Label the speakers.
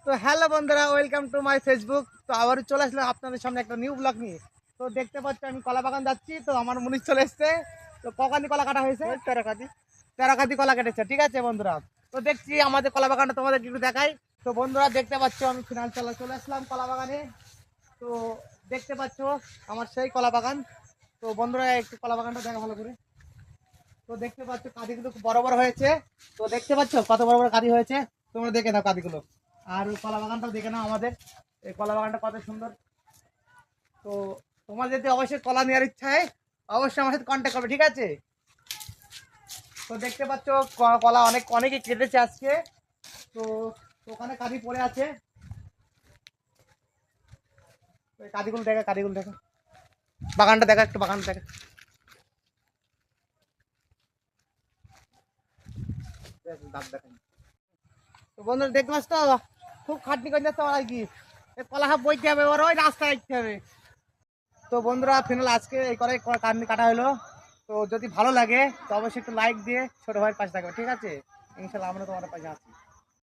Speaker 1: তো হ্যালো বন্ধুরা, welcome to my Facebook. তো আবার চলে আসলাম আপনাদের সামনে একটা নিউ ব্লগ নিয়ে। তো দেখতে পাচ্ছি আমি কলা বাগান যাচ্ছি, তো আমার মুনিশ চলে এসছে। তো কখানি কলা কাটা হয়েছে? 13 কাঠি কলা কেটেছে, ঠিক আছে বন্ধুরা। তো দেখছি আমাদের কলা বাগানটা তোমাদের একটু দেখাই। তো বন্ধুরা দেখতে পাচ্ছ আমি ফিনাল চলে আসলাম কলা বাগানে। তো দেখতে পাচ্ছ আমার সেই কলা বাগান। তো বন্ধুরা একটু কলা বাগানটা দেখা ভালো করে। তো দেখতে পাচ্ছ কাঁদিগুলো খুব বড় বড় হয়েছে। তো দেখতে পাচ্ছ কত বড় বড় কাঁদি হয়েছে, তোমরা দেখে নাও কাঁদিগুলো। আর ওই কলা বাগানটাও দেখে নাও, আমাদের এই কলা বাগানটা কত সুন্দর। তো তোমার যদি অবশ্যই কলা নেওয়ার ইচ্ছা হয় অবশ্যই আমার সাথে কন্ট্যাক্ট করবে, ঠিক আছে। তো দেখতে পাচ্ছ কলা অনেকে কেটেছে আজকে। তো ওখানে কাঁদি পড়ে আছে, ওই কাঁদিগুলো দেখা, বাগানটা দেখা, একটু বাগানটা দেখা। দাঁত দেখা। তো বন্ধুরা দেখতে পাচ্ছ তো খুব খাটনি করে যাচ্ছে আমার আর কি। কলা হাফ বইতে হবে, ওর ওই রাস্তায় রাখতে হবে। তো বন্ধুরা ফিনাল আজকে এই করে কাটনি কাটা হলো। তো যদি ভালো লাগে তো অবশ্যই একটু লাইক দিয়ে ছোট ভাইয়ের পাশে থাকবে, ঠিক আছে। ইনশাল্লাহ আমরা তোমার পাশে আছি।